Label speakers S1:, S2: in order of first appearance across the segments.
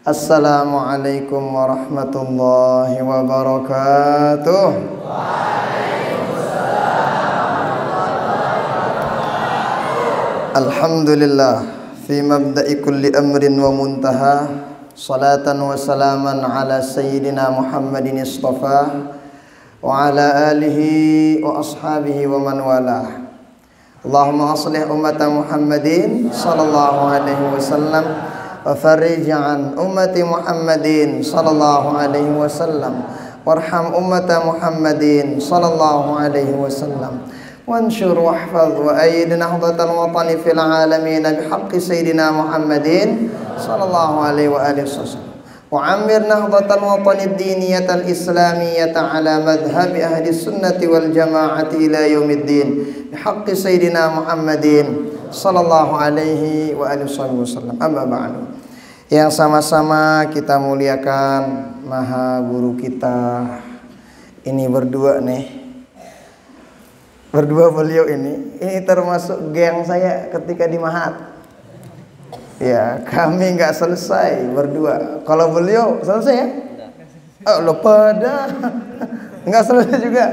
S1: Assalamualaikum warahmatullahi wabarakatuh. Alhamdulillah fi mabda'i kulli amrin wa muntaha, salatan wa salaman ala sayyidina Muhammadin istafa wa ala alihi wa ashabihi wa man walah. Allahumma aslih ummata Muhammadin sallallahu alaihi wasallam wa farij an ummati Muhammadin sallallahu alaihi wasallam warham ummata Muhammadin sallallahu alaihi wasallam wanshur wahfaz wa ayyid nahdatal watani fil alamin bihaqqi sayyidina Muhammadin sallallahu alaihi wa alihi wasallam wa ammir nahdatal watani ad-diniyatal islamiyata ala madhhabi ahli sunnati wal jamaati ila yaumiddin bihaqqi sayyidina Muhammadin sallallahu alaihi wa alihi wasallam. Amma ba'du. Yang sama-sama kita muliakan maha guru kita. Ini berdua nih. Berdua beliau ini termasuk geng saya ketika di Mahat. Ya, kami nggak selesai berdua. Kalau beliau selesai ya? Oh, lupa dah. Nggak selesai juga.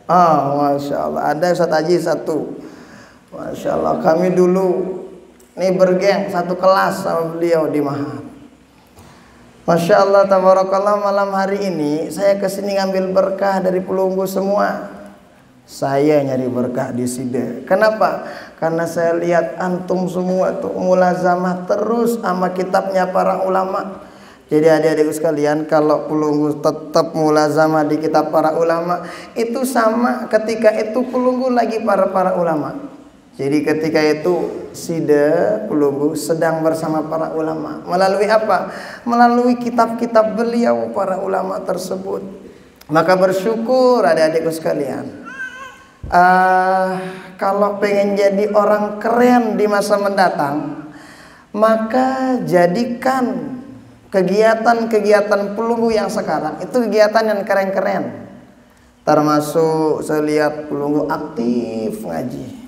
S1: Masya Allah. Ada Ustaz Haji satu. Masya Allah. Kami dulu nih bergeng satu kelas sama beliau di Mahat. Masya Allah, tabarakallah. Malam hari ini saya kesini ngambil berkah dari pelunggu semua. Saya nyari berkah di sini. Kenapa? Karena saya lihat antum semua tuh mulazamah terus sama kitabnya para ulama. Jadi adik-adikku sekalian, kalau pelunggu tetap mulazamah di kitab para ulama, itu sama ketika itu pelunggu lagi para ulama. Jadi ketika itu sida pelunggu sedang bersama para ulama. Melalui apa? Melalui kitab-kitab beliau para ulama tersebut. Maka bersyukur adik-adikku sekalian. Kalau pengen jadi orang keren di masa mendatang, maka jadikan kegiatan-kegiatan pelunggu yang sekarang itu kegiatan yang keren-keren. Termasuk saya lihat pelunggu aktif ngaji.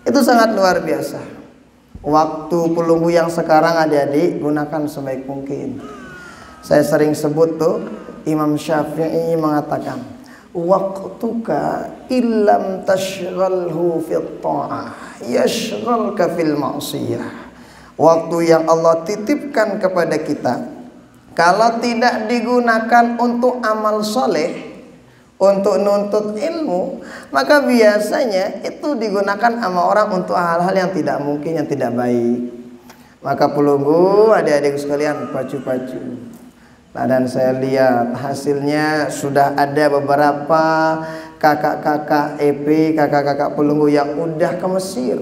S1: Itu sangat luar biasa. Waktu pelunggu yang sekarang adik-adik gunakan sebaik mungkin. Saya sering sebut tuh Imam Syafi'i mengatakan, waqtuka illam tashghalhu fit ta'ah yashghalka fil ma'siyah. Waktu yang Allah titipkan kepada kita, kalau tidak digunakan untuk amal soleh, untuk nuntut ilmu, maka biasanya itu digunakan sama orang untuk hal-hal yang tidak mungkin, yang tidak baik. Maka pelunggu adik-adik sekalian pacu-pacu. Nah, dan saya lihat hasilnya sudah ada beberapa kakak-kakak EP, kakak-kakak pelunggu yang udah ke Mesir.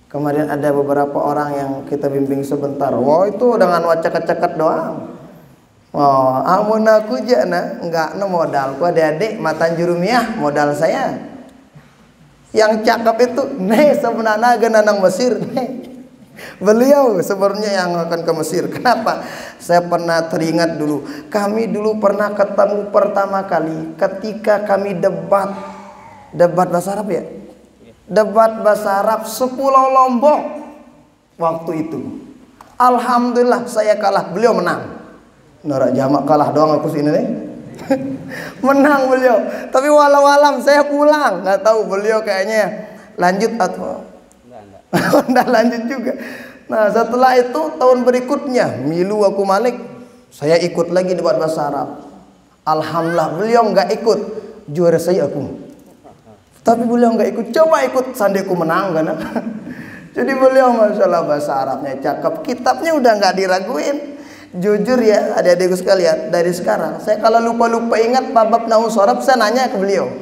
S1: Kemarin ada beberapa orang yang kita bimbing sebentar. Wah, itu dengan ceket-ceket doang. Oh, amun aku jana enggak modal ku adik-adik matan jurumiyah modal saya. Yang cakep itu nih sebenarnya genanang Mesir nih. Beliau sebenarnya yang akan ke Mesir. Kenapa? Saya pernah teringat dulu. Kami dulu pernah ketemu pertama kali ketika kami debat bahasa Arab ya. Debat bahasa Arab Sepulau Lombok waktu itu. Alhamdulillah saya kalah, beliau menang. Norak jamak kalah doang aku sini nih. Menang beliau. Tapi walau alam saya pulang. Nggak tahu beliau kayaknya lanjut atau enggak lanjut juga. Nah, setelah itu tahun berikutnya Milu aku Malik, saya ikut lagi debat bahasa Arab. Alhamdulillah beliau nggak ikut, juara saya aku. Tapi beliau nggak ikut, coba ikut sandeku menang kan. Jadi beliau masalah bahasa Arabnya cakep, kitabnya udah nggak diraguin. Jujur ya adik-adikku sekalian, dari sekarang saya kalau lupa ingat bab nahu sorab, saya nanya ke beliau.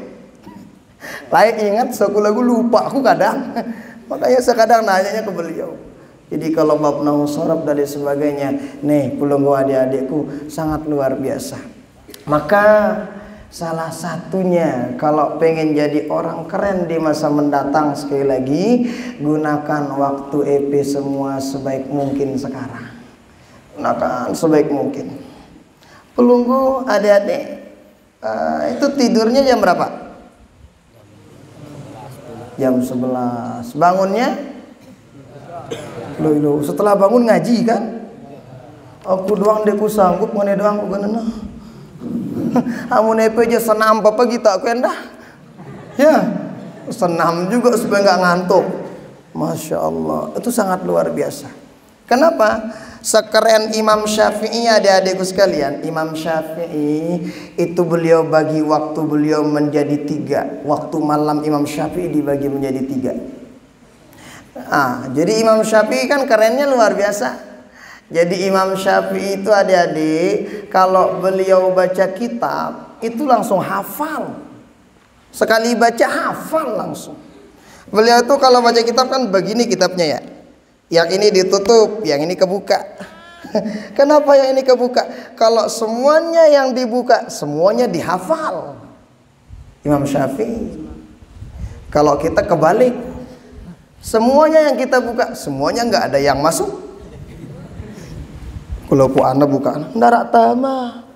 S1: Lain ingat suku lagu lupa aku kadang. Makanya saya kadang nanyanya ke beliau. Jadi kalau bab nahu sorab dan sebagainya, nih pelunggu adik-adikku sangat luar biasa. Maka salah satunya kalau pengen jadi orang keren di masa mendatang, sekali lagi gunakan waktu EP semua sebaik mungkin sekarang. Gunakan sebaik mungkin. Pelunggu adik-adik itu tidurnya jam berapa? Jam 11. Bangunnya? Loh, setelah bangun ngaji kan? Aku doang deku sanggup ngene doang aku ganana. Amun nepe aja senam apa kita aku endah. Ya, senam juga supaya nggak ngantuk. Masya Allah, itu sangat luar biasa. Kenapa? Sekeren Imam Syafi'i adik-adikku sekalian, Imam Syafi'i itu beliau bagi waktu beliau menjadi 3. Waktu malam Imam Syafi'i dibagi menjadi 3. Jadi Imam Syafi'i kan kerennya luar biasa. Jadi Imam Syafi'i itu adik-adik, kalau beliau baca kitab itu langsung hafal. Sekali baca hafal langsung. Beliau itu kalau baca kitab kan begini kitabnya ya. Yang ini ditutup, yang ini kebuka. Kenapa yang ini kebuka? Kalau semuanya yang dibuka, semuanya dihafal Imam Syafi'i. Kalau kita kebalik, semuanya yang kita buka, semuanya nggak ada yang masuk. Kalau anda buka, ndarak tama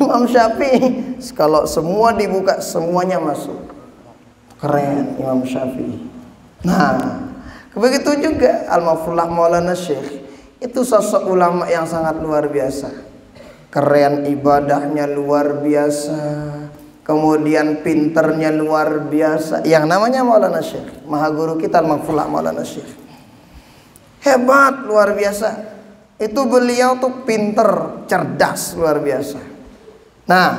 S1: Imam Syafi'i. Kalau semua dibuka, semuanya masuk. Keren Imam Syafi'i. Nah, begitu juga Al-Mafullah Maulana Syekh. Itu sosok ulama yang sangat luar biasa. Keren, ibadahnya luar biasa. Kemudian pinternya luar biasa. Yang namanya Maulana Syekh, Maha Guru kita Al-Mafullah Maulana Syekh. Hebat, luar biasa. Itu beliau tuh pinter, cerdas, luar biasa. Nah,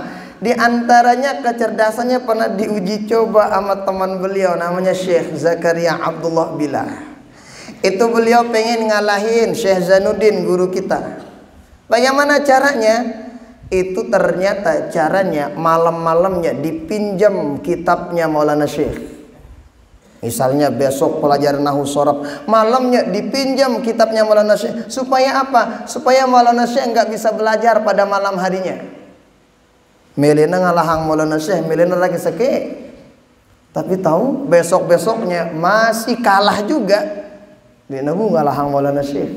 S1: di antaranya kecerdasannya pernah diuji coba sama teman beliau namanya Syekh Zakaria Abdullah Billah. Itu beliau pengen ngalahin Syekh Zainuddin guru kita. Bagaimana caranya? Itu ternyata caranya malam-malamnya dipinjam kitabnya Maulana Syekh. Misalnya besok pelajaran Nahwu Shorof, malamnya dipinjam kitabnya Maulana Syekh. Supaya apa? Supaya Maulana Syekh nggak bisa belajar pada malam harinya. Melena ngalahang Maulana Syekh, melena lagi sakit. Tapi tahu besok-besoknya masih kalah juga. Dia nabu ngalahang Maulana Syekh.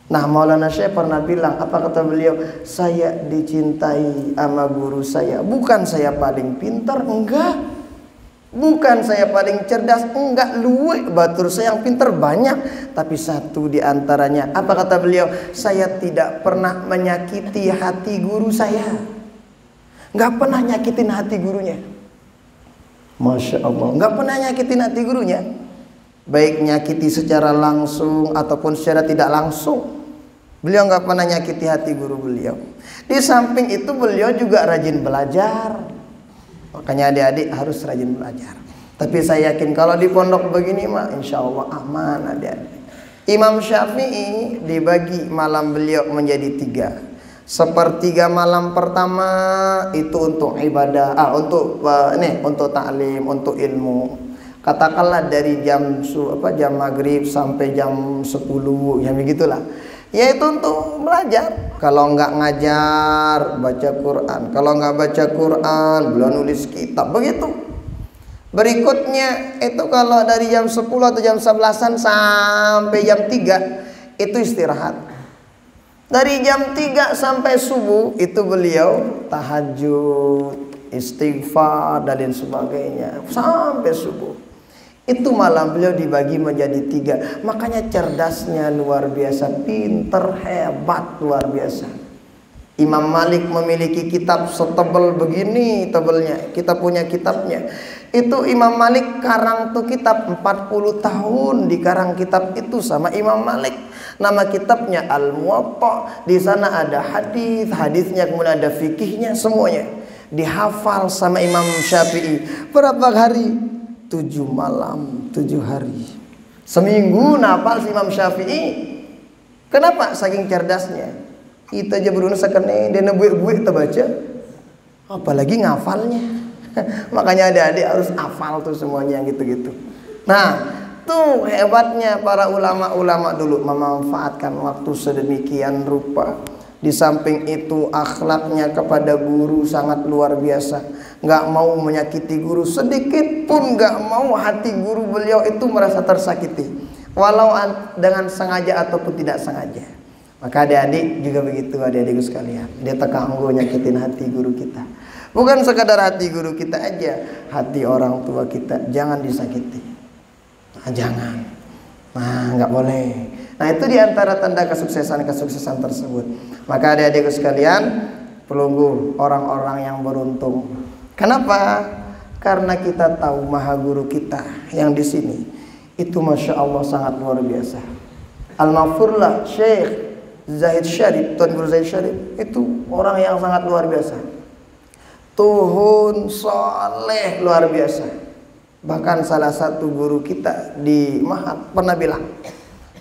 S1: Nah, Maulana Syekh pernah bilang, apa kata beliau? Saya dicintai sama guru saya. Bukan saya paling pintar, enggak. Bukan saya paling cerdas, enggak, luwe batur saya yang pintar banyak. Tapi satu di antaranya, apa kata beliau? Saya tidak pernah menyakiti hati guru saya. Enggak pernah nyakitin hati gurunya. Masya Allah, enggak pernah nyakitin hati gurunya. Baik nyakiti secara langsung ataupun secara tidak langsung. Beliau enggak pernah nyakiti hati guru beliau. Di samping itu beliau juga rajin belajar. Makanya adik-adik harus rajin belajar. Tapi saya yakin kalau di pondok begini mah insya Allah aman adik-adik. Imam Syafi'i dibagi malam beliau menjadi 3. Sepertiga malam pertama itu untuk ibadah, untuk ta'lim, untuk ilmu. Katakanlah dari jam maghrib sampai jam 10, ya begitulah. Yaitu untuk belajar. Kalau nggak ngajar, baca Quran. Kalau nggak baca Quran, beliau nulis kitab. Begitu. Berikutnya itu kalau dari jam 10 atau jam 11-an sampai jam 3 itu istirahat. Dari jam 3 sampai subuh itu beliau tahajud, istighfar dan lain sebagainya sampai subuh. Itu malam beliau dibagi menjadi 3. Makanya cerdasnya luar biasa, pinter, hebat, luar biasa. Imam Malik memiliki kitab setebal begini tebelnya. Kita punya kitabnya. Itu Imam Malik karang tuh kitab 40 tahun dikarang kitab itu sama Imam Malik. Nama kitabnya Al-Muwatta. Di sana ada hadis, hadisnya kemudian ada fikihnya, semuanya dihafal sama Imam Syafi'i. Berapa hari? 7 malam, 7 hari. Seminggu nafal si Imam Syafi'i. Kenapa? Saking cerdasnya. Kita aja berusaha sekene dia nebuik-buik terbaca. Apalagi ngafalnya. Makanya adik-adik harus hafal tuh semuanya yang gitu-gitu. Nah, tuh hebatnya para ulama-ulama dulu memanfaatkan waktu sedemikian rupa. Di samping itu akhlaknya kepada guru sangat luar biasa. Nggak mau menyakiti guru sedikit pun, nggak mau hati guru beliau itu merasa tersakiti, walau dengan sengaja ataupun tidak sengaja. Maka adik-adik juga begitu, adik-adikku sekalian. Dia tekanggo nyakitin hati guru kita. Bukan sekadar hati guru kita aja, hati orang tua kita jangan disakiti. Nah, jangan. Nah, nggak boleh. Nah, itu diantara tanda kesuksesan-kesuksesan tersebut. Maka adik-adikku sekalian, pelunggu orang-orang yang beruntung. Kenapa? Karena kita tahu maha guru kita yang di sini itu masya Allah sangat luar biasa. Al-Maghfurlah Syekh Zahid Syarif, Tuan Guru Zahid Syarif itu orang yang sangat luar biasa. Tuhun soleh luar biasa. Bahkan salah satu guru kita di Mahat pernah bilang,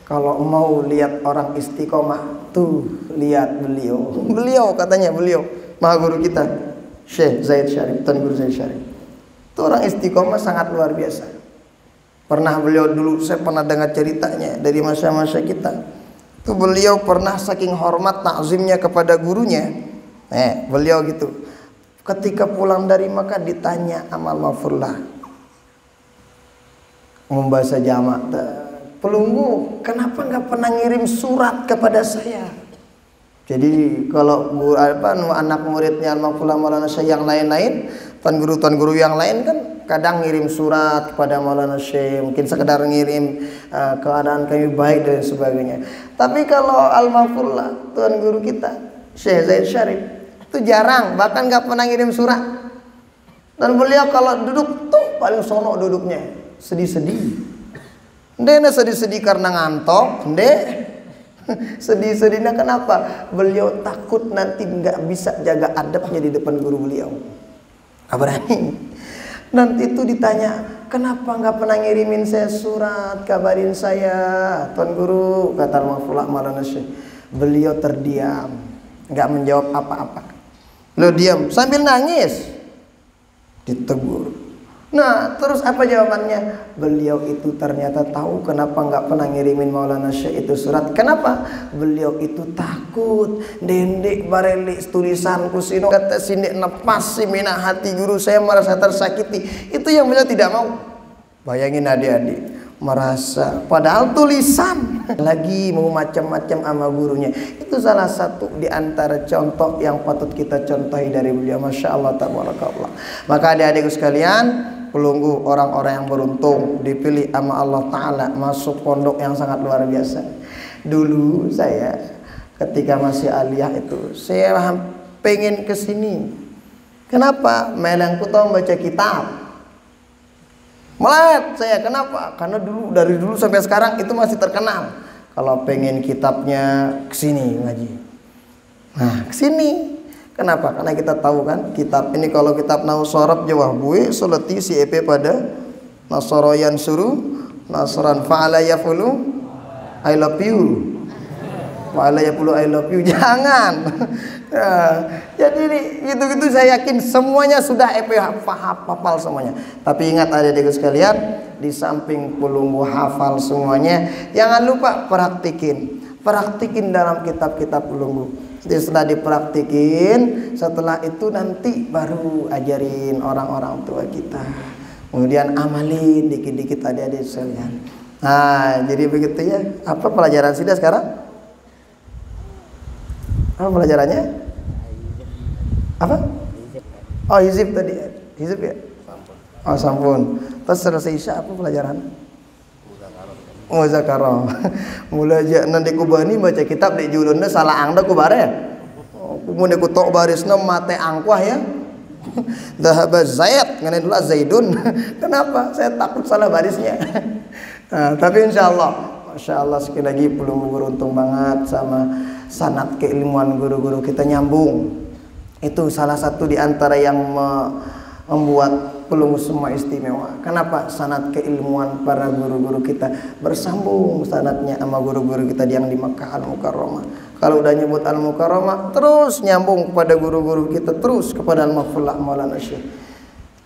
S1: kalau mau lihat orang istiqomah tuh lihat beliau. Beliau katanya, beliau maha guru kita Syekh Zahid Syarif, Tuan Guru Zahid Syarif. Itu orang istiqomah sangat luar biasa. Pernah beliau dulu, saya pernah dengar ceritanya dari masa-masa kita. Itu beliau pernah saking hormat takzimnya kepada gurunya. Beliau gitu. Ketika pulang dari Makkah ditanya amal Maghfurlah, membaca jamak, pelunggu, kenapa nggak pernah ngirim surat kepada saya? Jadi kalau anak muridnya Al-Maghfurlah Maulana Syekh yang lain-lain, tuan guru yang lain kan kadang ngirim surat kepada Maulana Syekh, mungkin sekedar ngirim keadaan kami baik dan sebagainya. Tapi kalau Al-Maghfurlah tuan guru kita Syekh Zahid Syarif itu jarang, bahkan nggak pernah ngirim surat. Dan beliau kalau duduk tuh paling sono duduknya, sedih-sedih. Ndena sedih-sedih karena ngantok, sedih-sedihnya kenapa? Beliau takut nanti nggak bisa jaga adabnya di depan guru beliau. Nggak berani. Nanti itu ditanya, kenapa nggak pernah ngirimin saya surat, kabarin saya, tuan guru, kata Al-Maghfurlah Maulana Syekh. Beliau terdiam, nggak menjawab apa-apa. Beliau diam sambil nangis. Ditegur. Nah, terus apa jawabannya? Beliau itu ternyata tahu kenapa nggak pernah ngirimin Maulana Syekh itu surat. Kenapa? Beliau itu takut. Dendek bareli tulisanku sino kata sindek nepas si mina hati guru saya merasa tersakiti. Itu yang beliau tidak mau. Bayangin adik-adik, merasa padahal tulisan lagi mau macam-macam sama gurunya. Itu salah satu di antara contoh yang patut kita contohi dari beliau. Masya Allah tabarakallah. Maka adik-adikku sekalian, pelunggu orang-orang yang beruntung dipilih sama Allah Ta'ala masuk pondok yang sangat luar biasa. Dulu saya ketika masih aliyah itu saya pengen kesini. Kenapa? Melengku tahu baca kitab. Melat saya, kenapa? Karena dari dulu sampai sekarang itu masih terkenal. Kalau pengen kitabnya kesini ngaji. Nah kesini. Kenapa? Karena kita tahu kan kitab ini kalau kitab Nausarab Jawa buwe soleti si EP pada Nasoroyan suruh Nasran fa'ala yafulu I love you. Fa'ala yafulu I love you. Jangan. Nah, jadi gitu-gitu saya yakin semuanya sudah EP hafal semuanya. Tapi ingat adik-adikku sekalian, di samping pelunggu hafal semuanya, jangan lupa praktikin dalam kitab-kitab pelunggu. Jadi setelah dipraktikin, setelah itu nanti baru ajarin orang-orang tua kita. Kemudian amalin dikit-dikit adik-adik sekalian. Nah, jadi begitu ya. Apa pelajaran Sida sekarang? Apa pelajarannya? Apa? Oh, hizib tadi. Hizib ya? Oh, sampun. Terus selesai Isya apa pelajaran? Muzakarah. Mulai aja nanti ku bani baca kitab di julunna salah angda ku bare. Kemudian ku tok barisna mate angkuah ya. Dhahaba Zaid ngene dulu Zaidun. Kenapa? Saya takut salah barisnya. Nah, tapi insyaallah Masya Allah sekali lagi belum beruntung banget sama sanad keilmuan guru-guru kita nyambung. Itu salah satu di antara yang membuat pelunggu semua istimewa. Kenapa? Sanad keilmuan para guru-guru kita bersambung sanadnya sama guru-guru kita yang di Makkah Al-Mukarramah. Kalau udah nyebut Al-Mukarramah terus nyambung kepada guru-guru kita, terus kepada Al-Maghfurlah Maulana Syekh,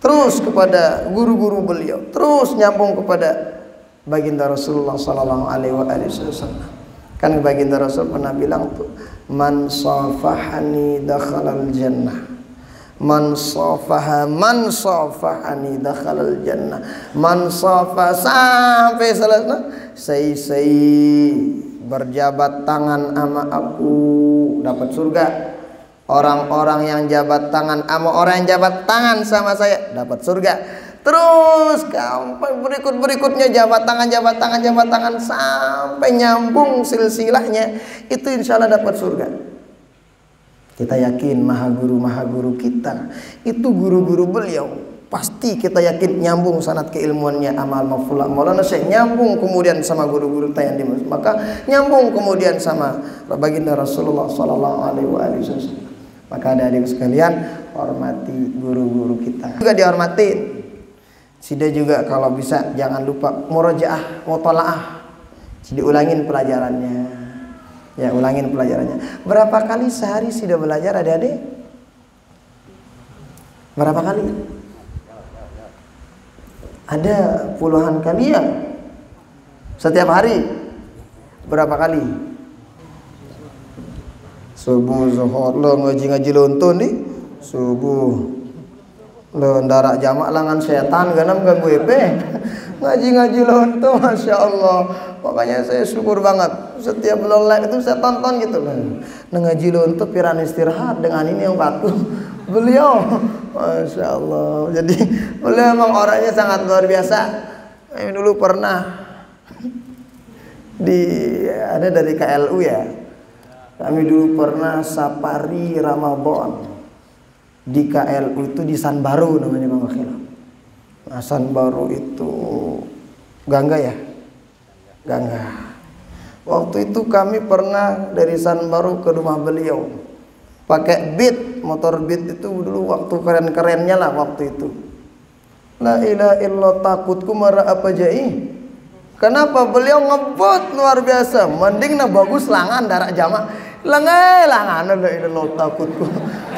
S1: terus kepada guru-guru beliau, terus nyambung kepada baginda Rasulullah sallallahu alaihi wasallam. Kan baginda Rasul pernah bilang tuh, man safahani dakhalal jannah. Man safahani dakhalal jannah. Man safa sampai selesai saya berjabat tangan sama aku dapat surga. Orang-orang yang jabat tangan sama orang yang jabat tangan sama saya dapat surga. terus sampai berikutnya jabat tangan sampai nyambung silsilahnya, itu insya Allah dapat surga. Kita yakin maha guru kita itu guru-guru beliau, pasti kita yakin nyambung sanad keilmuannya. Amal Mafula Maulana Syekh nyambung kemudian sama guru-guru yang di maka nyambung kemudian sama baginda Rasulullah sallallahu alaihi wasallam. Maka adik-adik sekalian, hormati guru-guru kita. Juga dihormatin. Sida juga kalau bisa jangan lupa murojaah, mutalaah. Diulangin pelajarannya. Ya, ulangin pelajarannya. Berapa kali sehari Sida belajar adik-adik? Berapa kali? Ada puluhan kali ya. Setiap hari berapa kali? Subuh, zuhur, lo ngaji lontun nih. Subuh lo ndarak jamak langan setan ganam ganggu EP. Ngaji lontun, Masya Allah. Makanya saya syukur banget. Setiap live itu saya tonton gitu loh. Ngaji lontun piran istirahat dengan ini yang patuh. Beliau, Masya Allah. Jadi beliau memang orangnya sangat luar biasa. Kami dulu pernah ada dari KLU ya. Kami dulu pernah safari Ramadan di KLU itu di Sanbaru namanya Bang Khilaf. Nah, Sanbaru itu Gangga ya, Gangga. Waktu itu kami pernah dari Sanbaru ke rumah beliau pakai Beat, motor Beat itu dulu waktu keren-kerennya lah waktu itu. La ilaha illallah takutku marah apa jai. Kenapa beliau ngebut luar biasa. Mending na bagus langan darak jamak. Langan la ilaha takutku.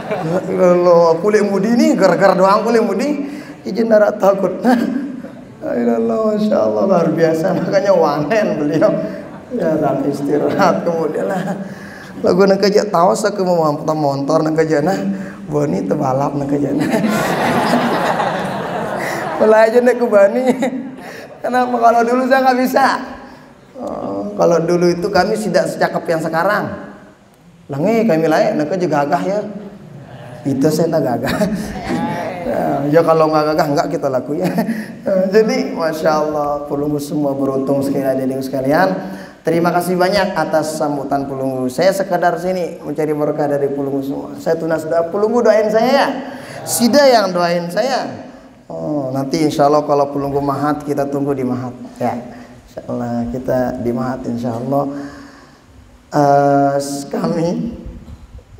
S1: La ilaha kulit mudi nih gara-gara doang kulit mudi izin darak takut. La ilaha Masya Allah luar biasa. Makanya wanen beliau. Ya dan istirahat kemudian lah. Lagu nak kerja tahu saya ke motor nak kerja nah boni tebalap nak kerja nah. Belajar nak ke bani. Kenapa kalau dulu saya nggak bisa? Kalau dulu itu kami tidak secakap yang sekarang. Langi kami layak nak kerja gagah ya. Itu saya tak gagah. Ya kalau nggak gagah nggak kita lakunya. Jadi Masya Allah Pulunggu semua beruntung sekali adik sekalian. Terima kasih banyak atas sambutan Pulunggu. Saya sekedar sini mencari berkah dari Pulunggu semua. Saya tunas doa Pulunggu doain saya ya. Sida yang doain saya. Oh, nanti insya Allah kalau Pulunggu Mahat kita tunggu di Mahat ya. Insya Allah kita di Mahat insya Allah. Kami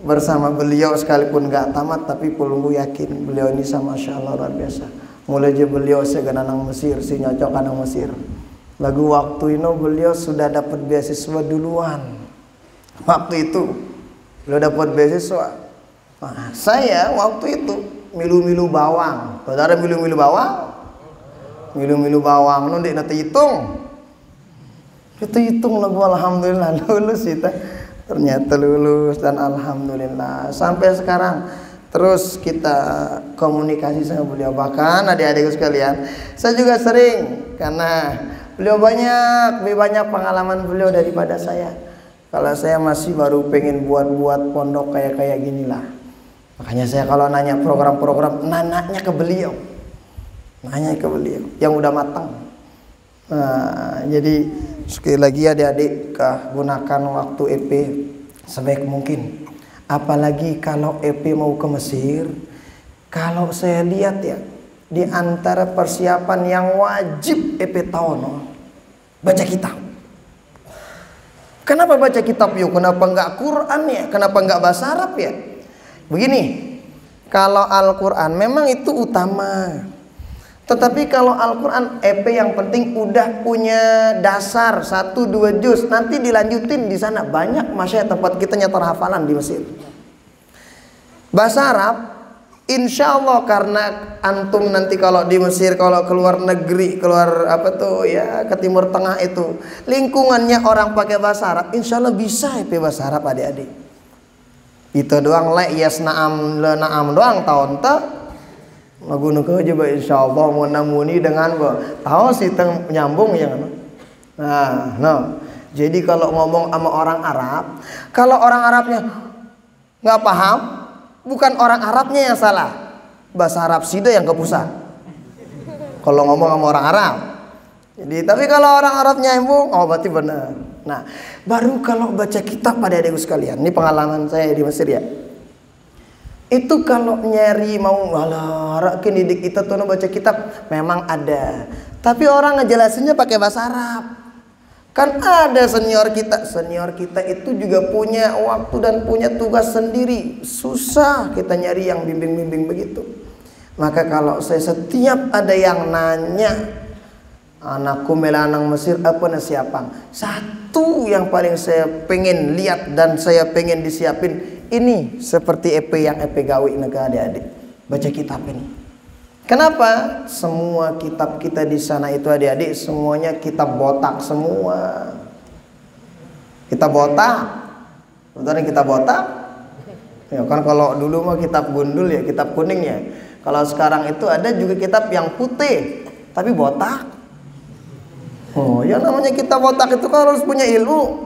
S1: bersama beliau sekalipun gak tamat tapi Pulunggu yakin beliau ini sama Masya Allah luar biasa. Mulai aja beliau segananang Mesir, si nyocok anang Mesir. Lagu waktu itu beliau sudah dapat beasiswa duluan. Waktu itu beliau dapat beasiswa. Nah, saya waktu itu milu-milu bawang. Saudara milu-milu bawang? Milu-milu bawang nu nek hitung. Kita hitung lagu alhamdulillah lulus kita. Ternyata lulus dan alhamdulillah sampai sekarang terus kita komunikasi sama beliau. Bahkan adik-adik sekalian, saya juga sering karena beliau lebih banyak pengalaman beliau daripada saya. Kalau saya masih baru pengen buat pondok kayak ginilah. Makanya saya kalau nanya program-program, nanya ke beliau. Nanya ke beliau yang udah matang. Nah, jadi sekali lagi adik-adik gunakan waktu EP sebaik mungkin. Apalagi kalau EP mau ke Mesir. Kalau saya lihat ya, di antara persiapan yang wajib EP tahun baca kitab. Kenapa baca kitab yuk? Kenapa enggak Quran ya? Kenapa enggak bahasa Arab ya? Begini, kalau Al-Quran memang itu utama. Tetapi kalau Al-Quran EP yang penting udah punya dasar 1-2 juz, nanti dilanjutin di sana. Banyak masyarakat tempat kita nyetor hafalan di Mesir. Bahasa Arab insya Allah karena antum nanti kalau di Mesir, kalau keluar negeri, keluar apa tuh ya ke Timur Tengah itu lingkungannya orang pakai bahasa Arab, insya Allah bisa EP bahasa Arab adik-adik. Itu doang le yes naam le naam doang tahun tak lagu nuke aja insya Allah mau namuni dengan tahu sih nyambung ya kan. Nah, jadi kalau ngomong sama orang Arab, kalau orang Arabnya nggak paham, bukan orang Arabnya yang salah, bahasa Arab Sida yang kepusat. kalau ngomong sama orang Arab. Jadi tapi kalau orang Arab nyambung, oh berarti benar. Nah, baru kalau baca kitab pada adikku sekalian, ini pengalaman saya di Mesir ya. Itu kalau nyari mau alah ke didik kita tuh baca kitab memang ada. Tapi orang ngejelasinnya pakai bahasa Arab. Kan ada senior kita itu juga punya waktu dan punya tugas sendiri. Susah kita nyari yang bimbing-bimbing begitu. Maka kalau saya setiap ada yang nanya, anakku melanang Mesir apa nasiapang, satu yang paling saya pengen lihat dan saya pengen disiapin, ini seperti EP yang EP gawe negara adik-adik, baca kitab ini. Kenapa? Semua kitab kita di sana itu adik-adik semuanya kitab botak semua. Kitab botak. Betul kitab botak? Ya kan kalau dulu mah kitab gundul ya, kitab kuning ya. Kalau sekarang itu ada juga kitab yang putih tapi botak. Oh, ya namanya kitab botak itu kan harus punya ilmu.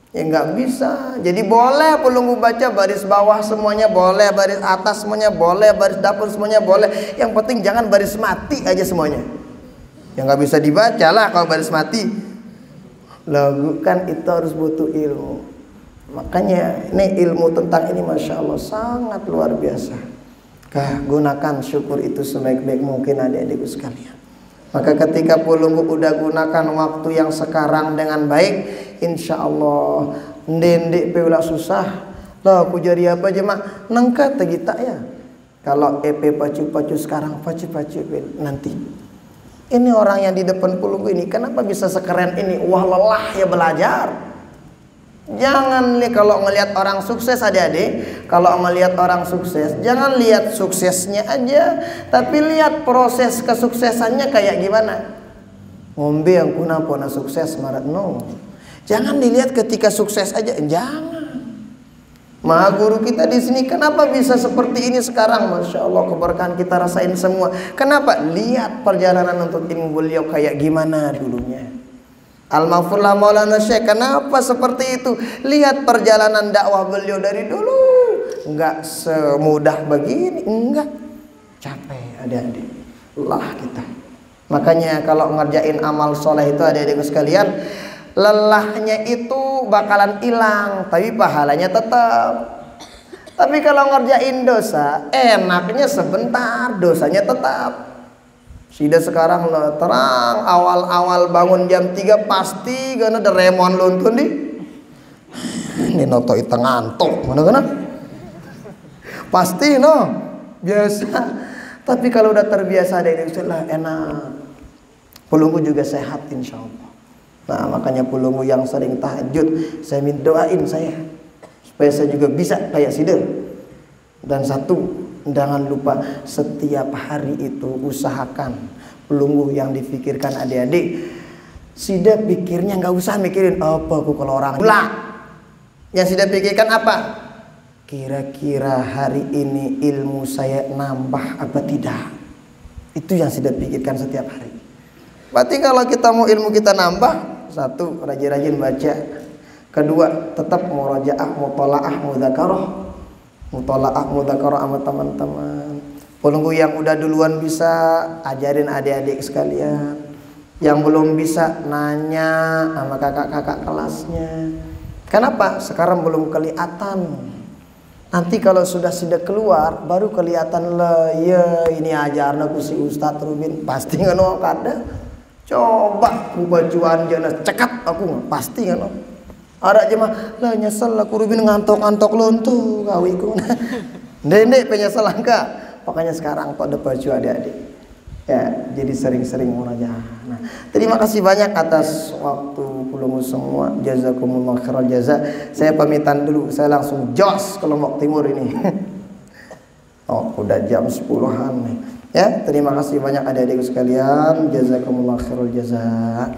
S1: Ya nggak bisa. Jadi boleh pelunggu baca baris bawah semuanya boleh, baris atas semuanya boleh, baris dapur semuanya boleh. Yang penting jangan baris mati aja semuanya. Ya nggak bisa dibaca lah kalau baris mati. Lagu kan itu harus butuh ilmu. Makanya ini ilmu tentang ini masya Allah sangat luar biasa. Gunakan syukur itu sebaik-baik mungkin adik-adikku sekalian. Maka ketika pelunggu udah gunakan waktu yang sekarang dengan baik, insya Allah ndendek peula susah lah aku jadi apa aja mak nengka tegita ya. Kalau EP pacu-pacu sekarang pacu-pacu nanti. Ini orang yang di depan pelunggu ini kenapa bisa sekeren ini? Wah lelah ya belajar. Jangan lihat kalau ngelihat orang sukses adik-adik, kalau ngelihat orang sukses jangan lihat suksesnya aja, tapi lihat proses kesuksesannya kayak gimana. Ngombe yang kuna pona sukses marat no. Jangan dilihat ketika sukses aja, jangan. Maha guru kita di sini kenapa bisa seperti ini sekarang? Masya Allah keberkahan kita rasain semua. Kenapa? Lihat perjalanan untuk ilmu beliau kayak gimana dulunya. Al-Mahfurlah Maulana Syekh kenapa seperti itu? Lihat perjalanan dakwah beliau dari dulu. Enggak semudah begini, enggak. Capek adik-adik. Lelah kita. Makanya kalau ngerjain amal soleh itu adik-adikku sekalian, lelahnya itu bakalan hilang, tapi pahalanya tetap. Tapi kalau ngerjain dosa, enaknya sebentar, dosanya tetap. Sudah sekarang lo terang awal-awal bangun jam 3 pasti karena ada remon lontun di. Ini noto itu ngantuk, mana kena? Pasti no, biasa. Tapi kalau udah terbiasa ada ini sudah enak. Pelunggu juga sehat insya Allah. Nah makanya pelunggu yang sering tahajud saya minta doain saya supaya saya juga bisa kayak Sida. Dan satu, jangan lupa setiap hari itu usahakan pelunggu yang dipikirkan adik-adik. Sida pikirnya nggak usah mikirin apa aku kalau orang pula. Yang Sida pikirkan apa? Kira-kira hari ini ilmu saya nambah apa tidak? Itu yang Sida pikirkan setiap hari. Berarti kalau kita mau ilmu kita nambah, satu rajin-rajin baca, kedua tetap murajaah, mutalaah, mudzakarah sama teman-teman. Pelunggu yang udah duluan bisa ajarin adik-adik sekalian. Yang belum bisa nanya sama kakak-kakak kelasnya. Kenapa? Sekarang belum kelihatan. Nanti kalau sudah keluar baru kelihatan lah. Ya ini ajarna ku si Ustadz Rubin pasti ngono kada. Coba ku bajuan jana cekat aku pasti ngono. Ada jemaah lah nyesel aku Rubin ngantok-ngantok lontu kawiku. Ndek penyesal angka. Makanya sekarang pada baju adik-adik. Ya, jadi sering-sering murojaah. Nah, terima kasih banyak atas waktu pelunggu semua. Jazakumullah khairal jaza. Saya pamitan dulu. Saya langsung jos ke Lombok Timur ini. Oh, udah jam 10-an nih. Ya, terima kasih banyak adik-adikku sekalian. Jazakumullah khairal jaza.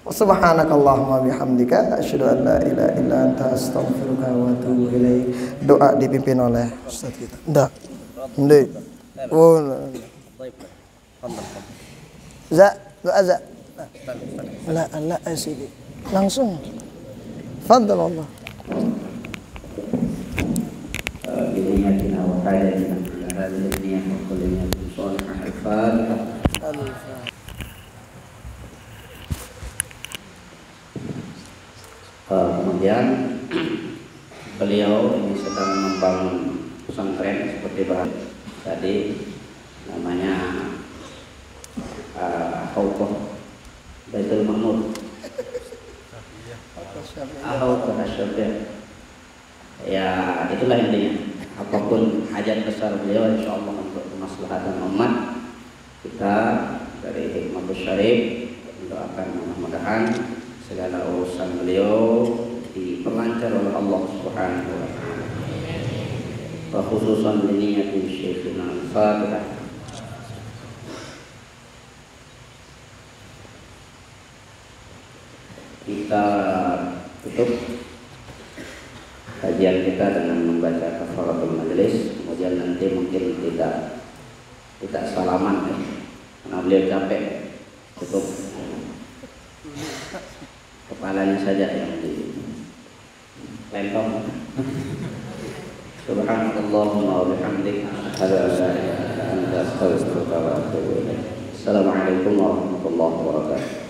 S1: Subhanakallahumma bihamdika asyhadu an la ilaha illa anta astaghfiruka wa atubu ilaik. Doa dipimpin oleh Ustaz kita. Ndak. Ndek. Oh. Za, doa za. La asidi. Langsung. Fadhal Allah. Bismillahirrahmanirrahim.
S2: membangun pesantren seperti bahas tadi, namanya Hauqah Baitul Ma'mur, Hauqah Asy-Syafi'i. Ya itulah intinya. Apapun hajat besar beliau, insya Allah untuk kemaslahatan umat, kita dari Hikmatus Syarif mendoakan mudah-mudahan segala urusan beliau diperlancar oleh Allah Subhanahu wa taala. Wa khususan niyatin Syekhina Al-Fatihah. Kita tutup kajian kita dengan membaca kafaratul majelis, kemudian nanti mungkin tidak salaman ya, karena beliau capek, cukup kepalanya saja yang di lempong. Subhanallahumma wa bihamdika asyhadu an la ilaha illa anta astaghfiruka wa atubu ilaik. Assalamualaikum warahmatullahi wabarakatuh.